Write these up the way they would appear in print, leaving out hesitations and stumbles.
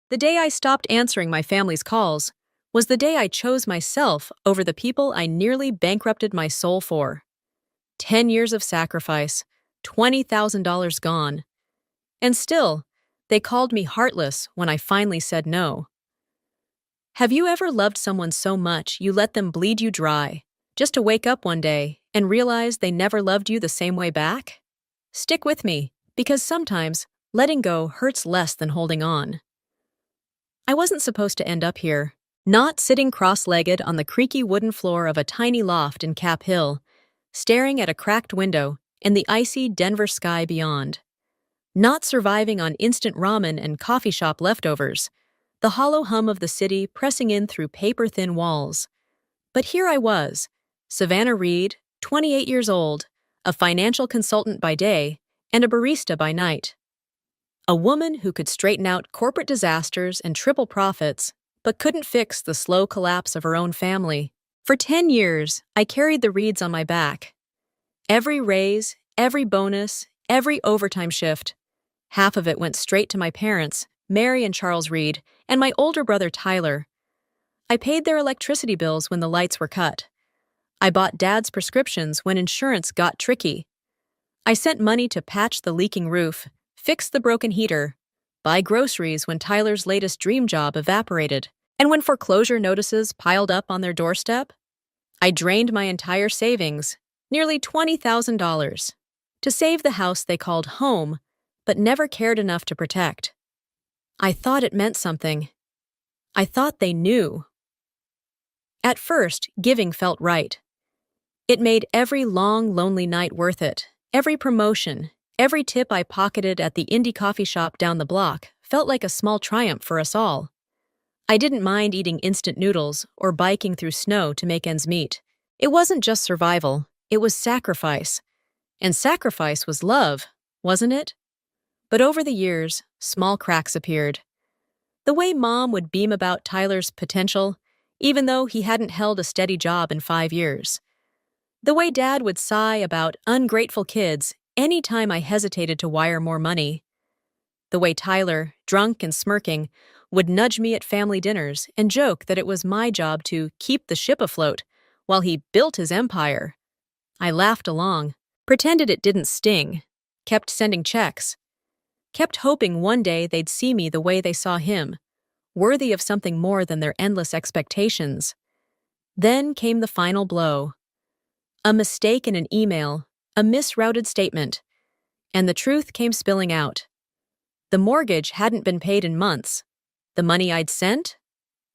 The day I stopped answering my family's calls was the day I chose myself over the people I nearly bankrupted my soul for. 10 years of sacrifice, $20,000 gone. And still, they called me heartless when I finally said no. Have you ever loved someone so much you let them bleed you dry, just to wake up one day and realize they never loved you the same way back? Stick with me, because sometimes letting go hurts less than holding on. I wasn't supposed to end up here, not sitting cross-legged on the creaky wooden floor of a tiny loft in Cap Hill, staring at a cracked window and the icy Denver sky beyond. Not surviving on instant ramen and coffee shop leftovers, the hollow hum of the city pressing in through paper-thin walls. But here I was, Savannah Reed, 28 years old, a financial consultant by day and a barista by night. A woman who could straighten out corporate disasters and triple profits, but couldn't fix the slow collapse of her own family. For 10 years, I carried the Reeds on my back. Every raise, every bonus, every overtime shift. Half of it went straight to my parents, Mary and Charles Reed, and my older brother Tyler. I paid their electricity bills when the lights were cut. I bought Dad's prescriptions when insurance got tricky. I sent money to patch the leaking roof, fix the broken heater, buy groceries when Tyler's latest dream job evaporated, and when foreclosure notices piled up on their doorstep. I drained my entire savings, nearly $20,000, to save the house they called home, but never cared enough to protect. I thought it meant something. I thought they knew. At first, giving felt right. It made every long, lonely night worth it. Every promotion, every tip I pocketed at the indie coffee shop down the block felt like a small triumph for us all. I didn't mind eating instant noodles or biking through snow to make ends meet. It wasn't just survival, it was sacrifice. And sacrifice was love, wasn't it? But over the years, small cracks appeared. The way Mom would beam about Tyler's potential, even though he hadn't held a steady job in 5 years. The way Dad would sigh about ungrateful kids any time I hesitated to wire more money. The way Tyler, drunk and smirking, would nudge me at family dinners and joke that it was my job to keep the ship afloat while he built his empire. I laughed along, pretended it didn't sting, kept sending checks, kept hoping one day they'd see me the way they saw him, worthy of something more than their endless expectations. Then came the final blow. A mistake in an email, a misrouted statement, and the truth came spilling out. The mortgage hadn't been paid in months. The money I'd sent?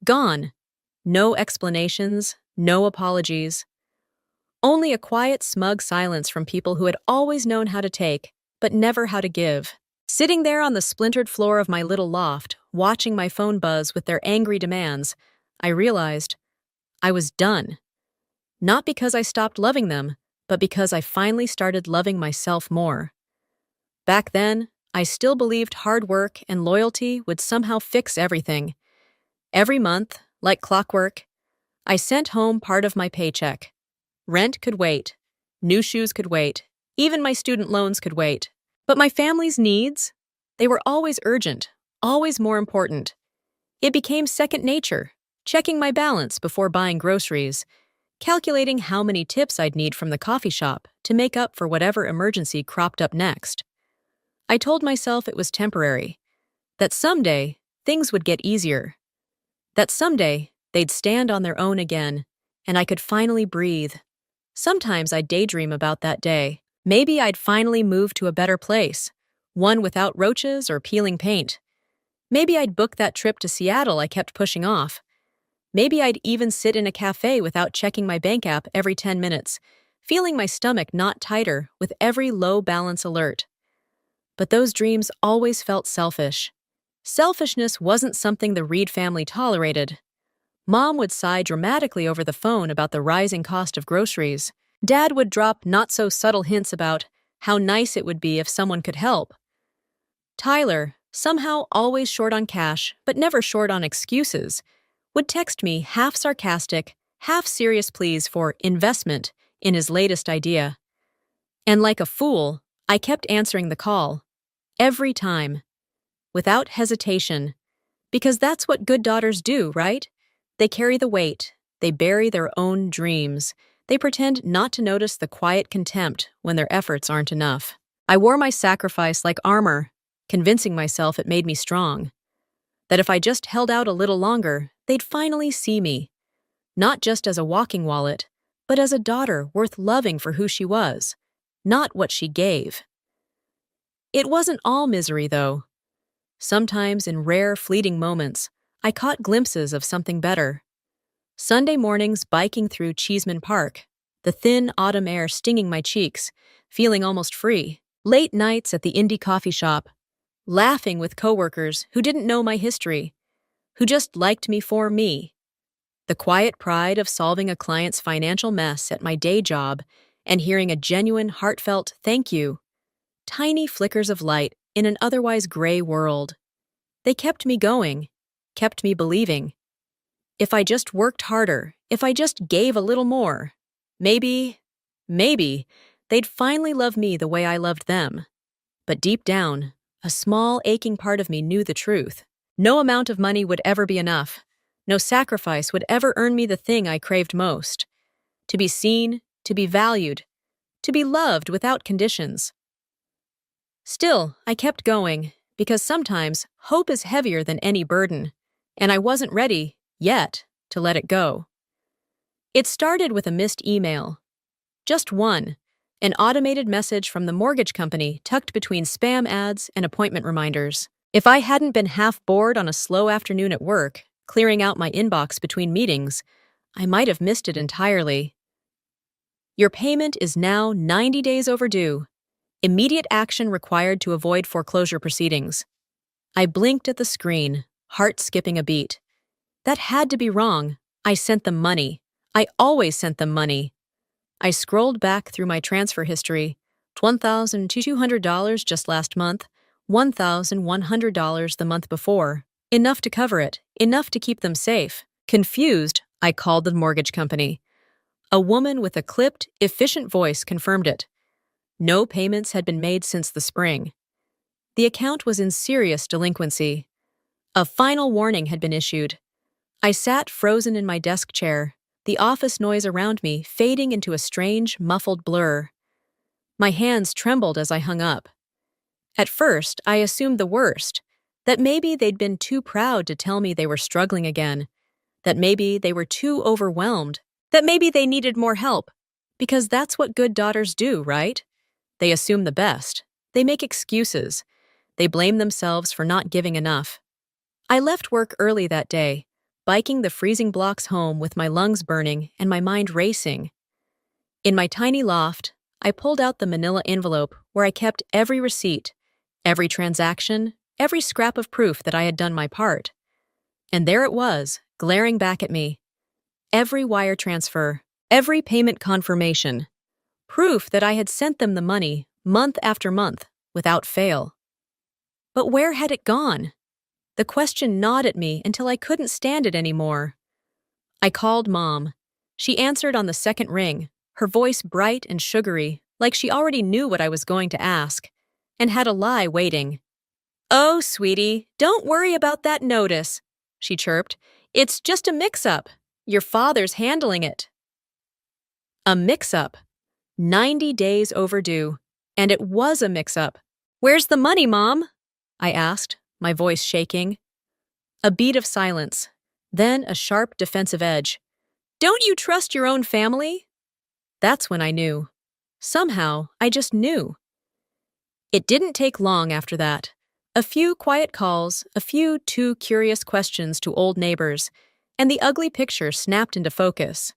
Gone. No explanations, no apologies. Only a quiet, smug silence from people who had always known how to take, but never how to give. Sitting there on the splintered floor of my little loft, watching my phone buzz with their angry demands, I realized I was done. Not because I stopped loving them, but because I finally started loving myself more. Back then, I still believed hard work and loyalty would somehow fix everything. Every month, like clockwork, I sent home part of my paycheck. Rent could wait. New shoes could wait. Even my student loans could wait. But my family's needs? They were always urgent, always more important. It became second nature, checking my balance before buying groceries, calculating how many tips I'd need from the coffee shop to make up for whatever emergency cropped up next. I told myself it was temporary, that someday things would get easier, that someday they'd stand on their own again, and I could finally breathe. Sometimes I'd daydream about that day. Maybe I'd finally move to a better place, one without roaches or peeling paint. Maybe I'd book that trip to Seattle I kept pushing off. Maybe I'd even sit in a cafe without checking my bank app every 10 minutes, feeling my stomach knot tighter with every low balance alert. But those dreams always felt selfish. Selfishness wasn't something the Reed family tolerated. Mom would sigh dramatically over the phone about the rising cost of groceries. Dad would drop not-so-subtle hints about how nice it would be if someone could help. Tyler, somehow always short on cash but never short on excuses, would text me half-sarcastic, half-serious pleas for investment in his latest idea. And like a fool, I kept answering the call. Every time. Without hesitation. Because that's what good daughters do, right? They carry the weight. They bury their own dreams. They pretend not to notice the quiet contempt when their efforts aren't enough. I wore my sacrifice like armor, convincing myself it made me strong. That if I just held out a little longer, they'd finally see me. Not just as a walking wallet, but as a daughter worth loving for who she was, not what she gave. It wasn't all misery, though. Sometimes, in rare, fleeting moments, I caught glimpses of something better. Sunday mornings biking through Cheeseman Park, the thin autumn air stinging my cheeks, feeling almost free. Late nights at the indie coffee shop, laughing with coworkers who didn't know my history, who just liked me for me. The quiet pride of solving a client's financial mess at my day job and hearing a genuine, heartfelt thank you. Tiny flickers of light in an otherwise gray world. They kept me going, kept me believing. If I just worked harder, if I just gave a little more, maybe, they'd finally love me the way I loved them. But deep down, a small, aching part of me knew the truth. No amount of money would ever be enough. No sacrifice would ever earn me the thing I craved most. To be seen, to be valued, to be loved without conditions. Still, I kept going, because sometimes hope is heavier than any burden, and I wasn't ready, yet, to let it go. It started with a missed email. Just one, an automated message from the mortgage company tucked between spam ads and appointment reminders. If I hadn't been half bored on a slow afternoon at work, clearing out my inbox between meetings, I might have missed it entirely. Your payment is now 90 days overdue. Immediate action required to avoid foreclosure proceedings. I blinked at the screen, heart skipping a beat. That had to be wrong. I sent them money. I always sent them money. I scrolled back through my transfer history. $1,200 just last month, $1,100 the month before. Enough to cover it, enough to keep them safe. Confused, I called the mortgage company. A woman with a clipped, efficient voice confirmed it. No payments had been made since the spring. The account was in serious delinquency. A final warning had been issued. I sat frozen in my desk chair, the office noise around me fading into a strange, muffled blur. My hands trembled as I hung up. At first, I assumed the worst, that maybe they'd been too proud to tell me they were struggling again, that maybe they were too overwhelmed, that maybe they needed more help, because that's what good daughters do, right? They assume the best. They make excuses. They blame themselves for not giving enough. I left work early that day, biking the freezing blocks home with my lungs burning and my mind racing. In my tiny loft, I pulled out the manila envelope where I kept every receipt, every transaction, every scrap of proof that I had done my part. And there it was, glaring back at me. Every wire transfer, every payment confirmation. Proof that I had sent them the money, month after month, without fail. But where had it gone? The question gnawed at me until I couldn't stand it anymore. I called Mom. She answered on the second ring, her voice bright and sugary, like she already knew what I was going to ask, and had a lie waiting. "Oh, sweetie, don't worry about that notice," she chirped. "It's just a mix-up. Your father's handling it." A mix-up. 90 days overdue. And it was a mix-up. "Where's the money, Mom?" I asked, my voice shaking. A beat of silence, then a sharp defensive edge. "Don't you trust your own family?" That's when I knew. Somehow, I just knew. It didn't take long after that. A few quiet calls, a few too curious questions to old neighbors, and the ugly picture snapped into focus.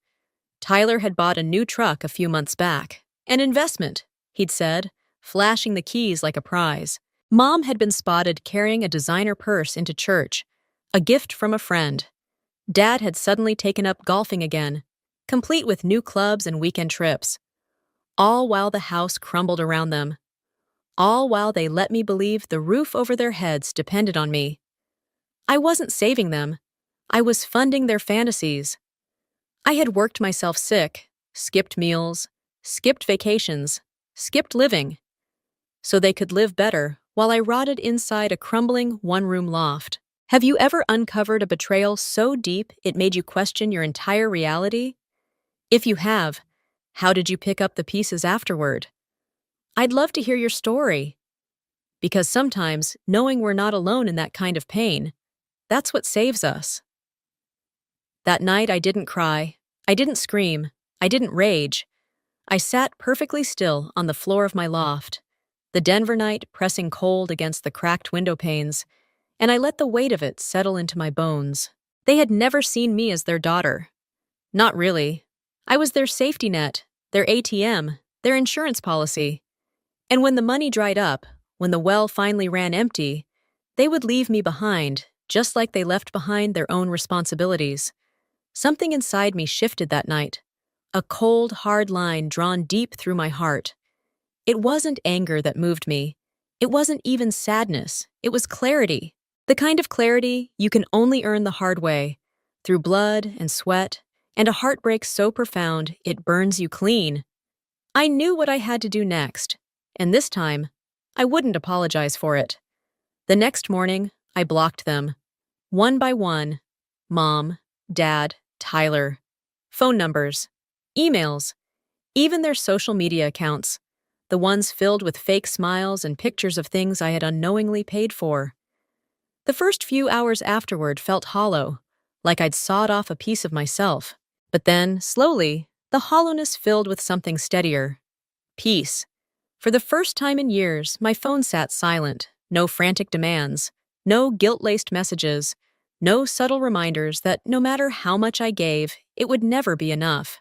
Tyler had bought a new truck a few months back. An investment, he'd said, flashing the keys like a prize. Mom had been spotted carrying a designer purse into church, a gift from a friend. Dad had suddenly taken up golfing again, complete with new clubs and weekend trips. All while the house crumbled around them. All while they let me believe the roof over their heads depended on me. I wasn't saving them. I was funding their fantasies. I had worked myself sick, skipped meals, skipped vacations, skipped living, so they could live better while I rotted inside a crumbling one-room loft. Have you ever uncovered a betrayal so deep it made you question your entire reality? If you have, how did you pick up the pieces afterward? I'd love to hear your story. Because sometimes, knowing we're not alone in that kind of pain, that's what saves us. That night, I didn't cry. I didn't scream. I didn't rage. I sat perfectly still on the floor of my loft, the Denver night pressing cold against the cracked window panes, and I let the weight of it settle into my bones. They had never seen me as their daughter. Not really. I was their safety net, their ATM, their insurance policy. And when the money dried up, when the well finally ran empty, they would leave me behind, just like they left behind their own responsibilities. Something inside me shifted that night. A cold, hard line drawn deep through my heart. It wasn't anger that moved me. It wasn't even sadness. It was clarity. The kind of clarity you can only earn the hard way, through blood and sweat, and a heartbreak so profound it burns you clean. I knew what I had to do next, and this time, I wouldn't apologize for it. The next morning, I blocked them. One by one. Mom, Dad, Tyler. Phone numbers. Emails. Even their social media accounts. The ones filled with fake smiles and pictures of things I had unknowingly paid for. The first few hours afterward felt hollow, like I'd sawed off a piece of myself. But then, slowly, the hollowness filled with something steadier. Peace. For the first time in years, my phone sat silent, no frantic demands, no guilt-laced messages, no subtle reminders that no matter how much I gave, it would never be enough.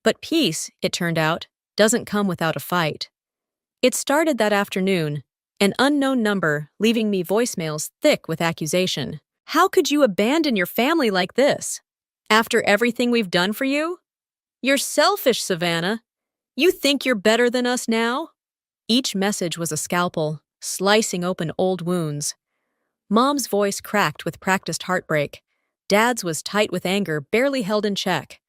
But peace, it turned out, doesn't come without a fight. It started that afternoon, an unknown number leaving me voicemails thick with accusation. How could you abandon your family like this? After everything we've done for you? You're selfish, Savannah. You think you're better than us now? Each message was a scalpel, slicing open old wounds. Mom's voice cracked with practiced heartbreak. Dad's was tight with anger, barely held in check.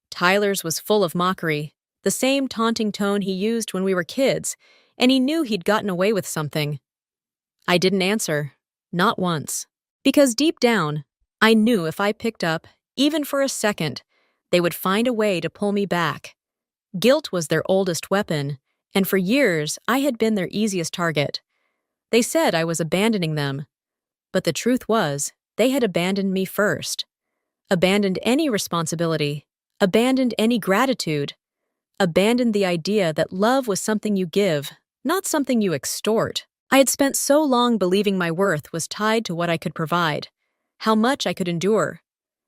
Tyler's was full of mockery, the same taunting tone he used when we were kids, and he knew he'd gotten away with something. I didn't answer, not once. Because deep down, I knew if I picked up, even for a second, they would find a way to pull me back. Guilt was their oldest weapon, and for years I had been their easiest target. They said I was abandoning them, but the truth was, they had abandoned me first. Abandoned any responsibility, abandoned any gratitude, abandoned the idea that love was something you give, not something you extort. I had spent so long believing my worth was tied to what I could provide, how much I could endure,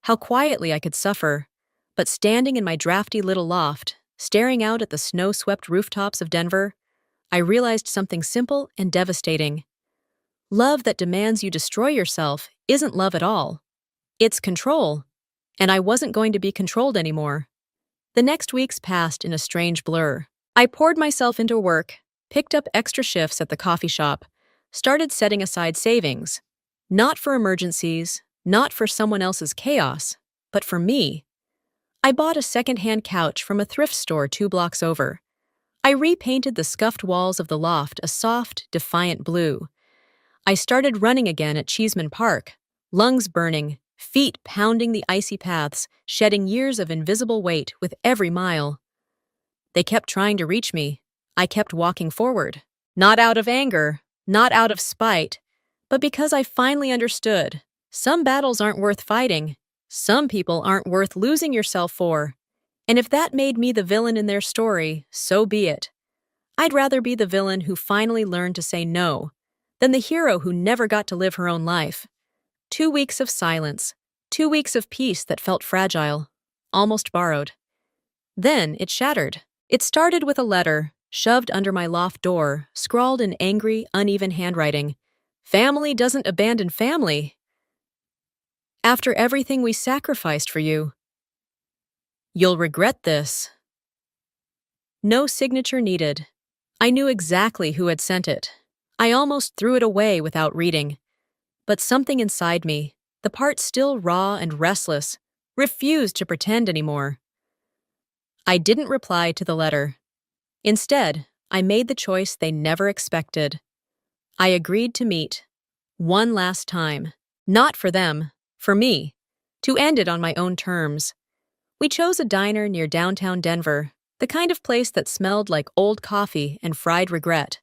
how quietly I could suffer. But standing in my drafty little loft, staring out at the snow-swept rooftops of Denver, I realized something simple and devastating. Love that demands you destroy yourself isn't love at all. It's control, and I wasn't going to be controlled anymore. The next weeks passed in a strange blur. I poured myself into work, picked up extra shifts at the coffee shop, started setting aside savings. Not for emergencies, not for someone else's chaos, but for me. I bought a second-hand couch from a thrift store 2 blocks over. I repainted the scuffed walls of the loft a soft, defiant blue. I started running again at Cheeseman Park, lungs burning, feet pounding the icy paths, shedding years of invisible weight with every mile. They kept trying to reach me. I kept walking forward. Not out of anger, not out of spite, but because I finally understood. Some battles aren't worth fighting. Some people aren't worth losing yourself for. And if that made me the villain in their story, so be it. I'd rather be the villain who finally learned to say no than the hero who never got to live her own life. 2 weeks of silence, 2 weeks of peace that felt fragile, almost borrowed. Then it shattered. It started with a letter, shoved under my loft door, scrawled in angry, uneven handwriting. Family doesn't abandon family. After everything we sacrificed for you. You'll regret this. No signature needed. I knew exactly who had sent it. I almost threw it away without reading. But something inside me, the part still raw and restless, refused to pretend anymore. I didn't reply to the letter. Instead, I made the choice they never expected. I agreed to meet. One last time. Not for them, for me, to end it on my own terms. We chose a diner near downtown Denver, the kind of place that smelled like old coffee and fried regret.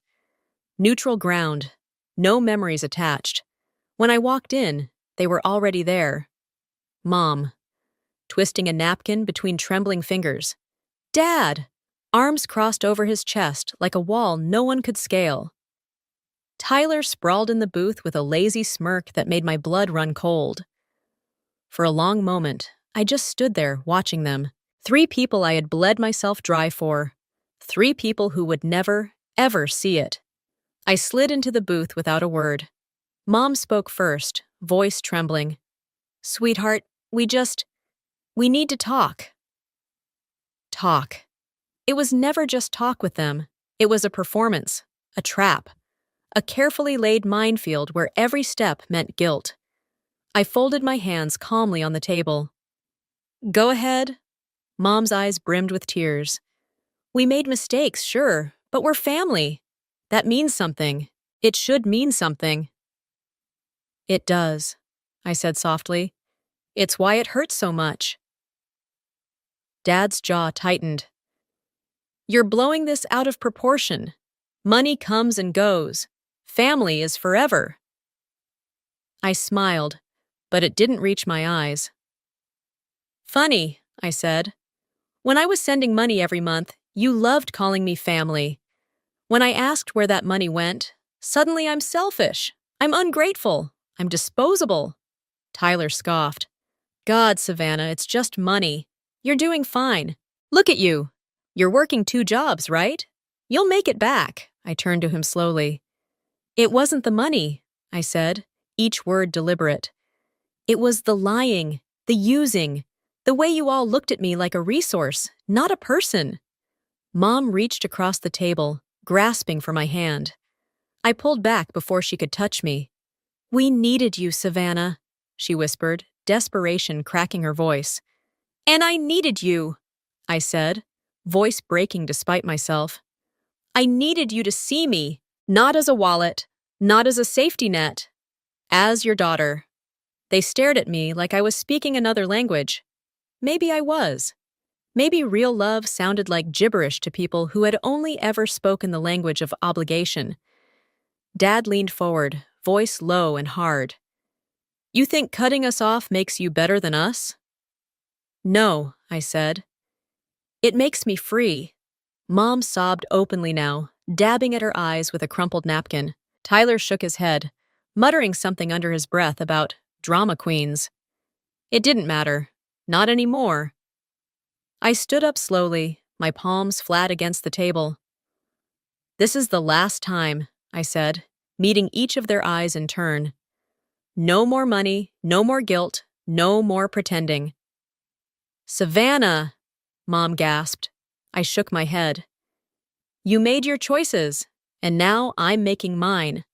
Neutral ground, no memories attached. When I walked in, they were already there. Mom, twisting a napkin between trembling fingers. Dad, arms crossed over his chest like a wall no one could scale. Tyler sprawled in the booth with a lazy smirk that made my blood run cold. For a long moment, I just stood there watching them. 3 people I had bled myself dry for. 3 people who would never, ever see it. I slid into the booth without a word. Mom spoke first, voice trembling. Sweetheart, we need to talk. Talk. It was never just talk with them. It was a performance, a trap, a carefully laid minefield where every step meant guilt. I folded my hands calmly on the table. Go ahead. Mom's eyes brimmed with tears. We made mistakes, sure, but we're family. That means something. It should mean something. It does, I said softly. It's why it hurts so much. Dad's jaw tightened. You're blowing this out of proportion. Money comes and goes. Family is forever. I smiled, but it didn't reach my eyes. Funny, I said. When I was sending money every month, you loved calling me family. When I asked where that money went, suddenly I'm selfish. I'm ungrateful. I'm disposable. Tyler scoffed. God, Savannah, it's just money. You're doing fine. Look at you. You're working 2 jobs, right? You'll make it back. I turned to him slowly. It wasn't the money, I said, each word deliberate. It was the lying, the using, the way you all looked at me like a resource, not a person. Mom reached across the table, grasping for my hand. I pulled back before she could touch me. We needed you, Savannah, she whispered, desperation cracking her voice. And I needed you, I said, voice breaking despite myself. I needed you to see me, not as a wallet, not as a safety net, as your daughter. They stared at me like I was speaking another language. Maybe I was. Maybe real love sounded like gibberish to people who had only ever spoken the language of obligation. Dad leaned forward, voice low and hard. You think cutting us off makes you better than us? No, I said. It makes me free. Mom sobbed openly now, dabbing at her eyes with a crumpled napkin. Tyler shook his head, muttering something under his breath about drama queens. It didn't matter. Not anymore. I stood up slowly, my palms flat against the table. This is the last time, I said, meeting each of their eyes in turn. No more money, no more guilt, no more pretending. Savannah, Mom gasped. I shook my head. You made your choices, and now I'm making mine.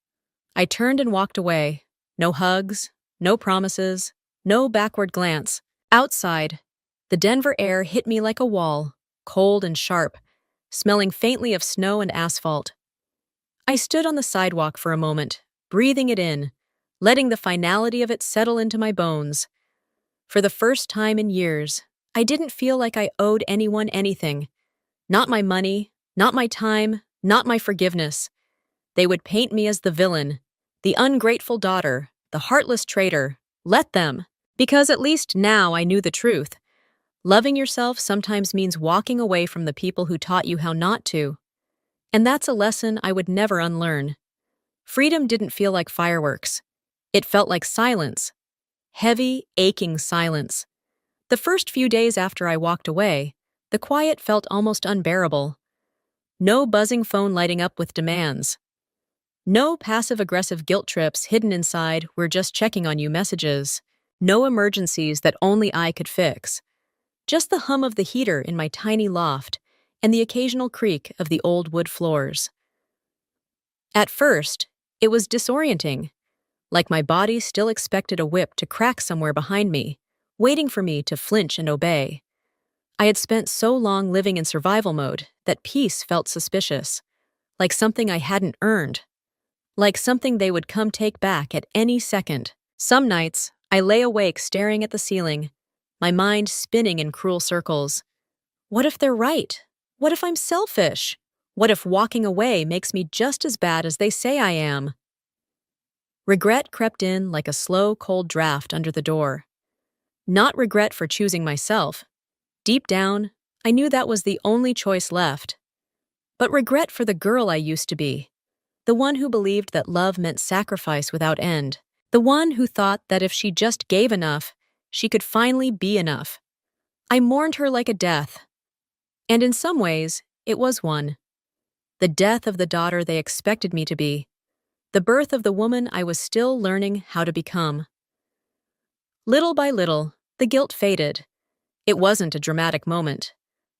I turned and walked away. No hugs, no promises, no backward glance. Outside, the Denver air hit me like a wall, cold and sharp, smelling faintly of snow and asphalt. I stood on the sidewalk for a moment, breathing it in, letting the finality of it settle into my bones. For the first time in years, I didn't feel like I owed anyone anything. Not my money, not my time, not my forgiveness. They would paint me as the villain, the ungrateful daughter, the heartless traitor. Let them. Because at least now I knew the truth. Loving yourself sometimes means walking away from the people who taught you how not to. And that's a lesson I would never unlearn. Freedom didn't feel like fireworks. It felt like silence. Heavy, aching silence. The first few days after I walked away, the quiet felt almost unbearable. No buzzing phone lighting up with demands. No passive-aggressive guilt trips hidden inside "we're just checking on you" messages. No emergencies that only I could fix. Just the hum of the heater in my tiny loft and the occasional creak of the old wood floors. At first, it was disorienting, like my body still expected a whip to crack somewhere behind me, waiting for me to flinch and obey. I had spent so long living in survival mode that peace felt suspicious, like something I hadn't earned, like something they would come take back at any second. Some nights, I lay awake staring at the ceiling, my mind spinning in cruel circles. What if they're right? What if I'm selfish? What if walking away makes me just as bad as they say I am? Regret crept in like a slow, cold draft under the door. Not regret for choosing myself. Deep down, I knew that was the only choice left. But regret for the girl I used to be. The one who believed that love meant sacrifice without end. The one who thought that if she just gave enough, she could finally be enough. I mourned her like a death. And in some ways, it was one. The death of the daughter they expected me to be. The birth of the woman I was still learning how to become. Little by little, the guilt faded. It wasn't a dramatic moment.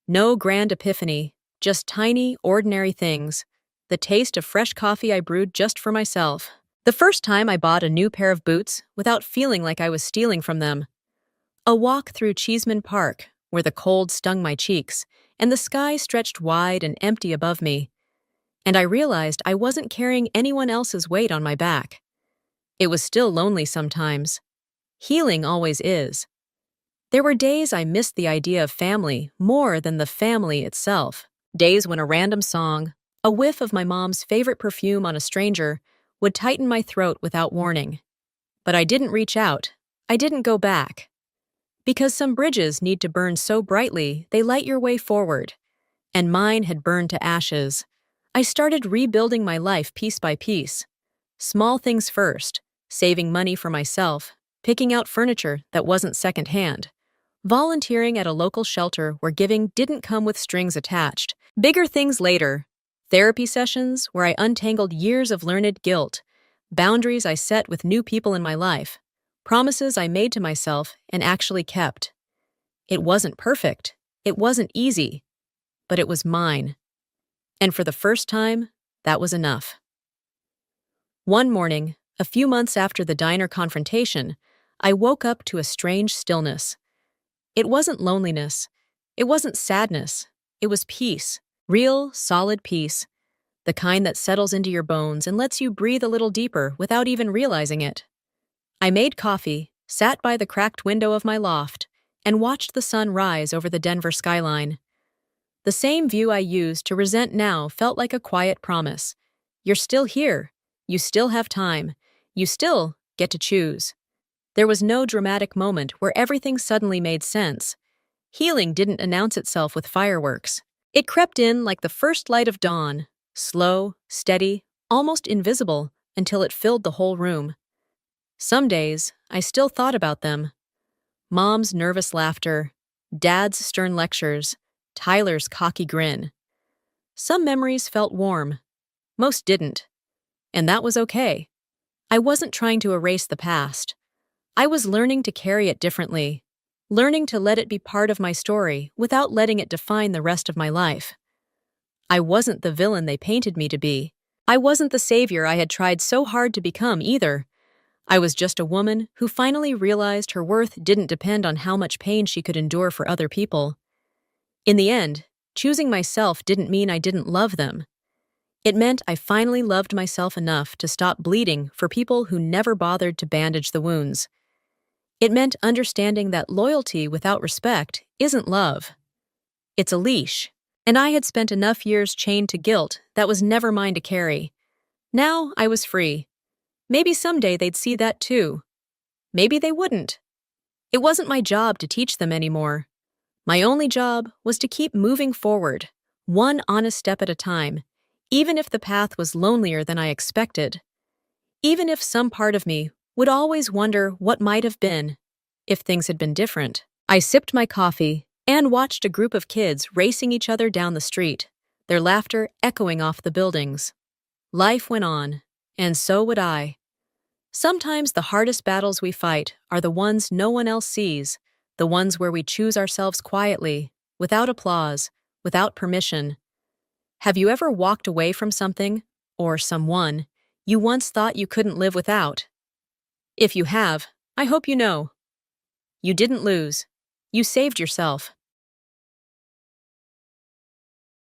No grand epiphany, just tiny, ordinary things. The taste of fresh coffee I brewed just for myself. The first time I bought a new pair of boots without feeling like I was stealing from them. A walk through Cheeseman Park, where the cold stung my cheeks, and the sky stretched wide and empty above me. And I realized I wasn't carrying anyone else's weight on my back. It was still lonely sometimes. Healing always is. There were days I missed the idea of family more than the family itself. Days when a random song, a whiff of my mom's favorite perfume on a stranger, would tighten my throat without warning. But I didn't reach out. I didn't go back. Because some bridges need to burn so brightly they light your way forward. And mine had burned to ashes. I started rebuilding my life piece by piece. Small things first, saving money for myself, picking out furniture that wasn't secondhand, volunteering at a local shelter where giving didn't come with strings attached. Bigger things later. Therapy sessions where I untangled years of learned guilt, boundaries I set with new people in my life, promises I made to myself and actually kept. It wasn't perfect. It wasn't easy. But it was mine. And for the first time, that was enough. One morning, a few months after the diner confrontation, I woke up to a strange stillness. It wasn't loneliness. It wasn't sadness. It was peace. Real, solid peace. The kind that settles into your bones and lets you breathe a little deeper without even realizing it. I made coffee, sat by the cracked window of my loft, and watched the sun rise over the Denver skyline. The same view I used to resent now felt like a quiet promise. You're still here. You still have time. You still get to choose. There was no dramatic moment where everything suddenly made sense. Healing didn't announce itself with fireworks. It crept in like the first light of dawn, slow, steady, almost invisible, until it filled the whole room. Some days, I still thought about them. Mom's nervous laughter, Dad's stern lectures, Tyler's cocky grin. Some memories felt warm. Most didn't. And that was okay. I wasn't trying to erase the past. I was learning to carry it differently, learning to let it be part of my story without letting it define the rest of my life. I wasn't the villain they painted me to be. I wasn't the savior I had tried so hard to become either. I was just a woman who finally realized her worth didn't depend on how much pain she could endure for other people. In the end, choosing myself didn't mean I didn't love them. It meant I finally loved myself enough to stop bleeding for people who never bothered to bandage the wounds. It meant understanding that loyalty without respect isn't love. It's a leash, and I had spent enough years chained to guilt that was never mine to carry. Now I was free. Maybe someday they'd see that too. Maybe they wouldn't. It wasn't my job to teach them anymore. My only job was to keep moving forward, one honest step at a time, even if the path was lonelier than I expected. Even if some part of me would always wonder what might have been if things had been different. I sipped my coffee and watched a group of kids racing each other down the street, their laughter echoing off the buildings. Life went on, and so would I. Sometimes the hardest battles we fight are the ones no one else sees, the ones where we choose ourselves quietly, without applause, without permission. Have you ever walked away from something, or someone, you once thought you couldn't live without? If you have, I hope you know. You didn't lose. You saved yourself.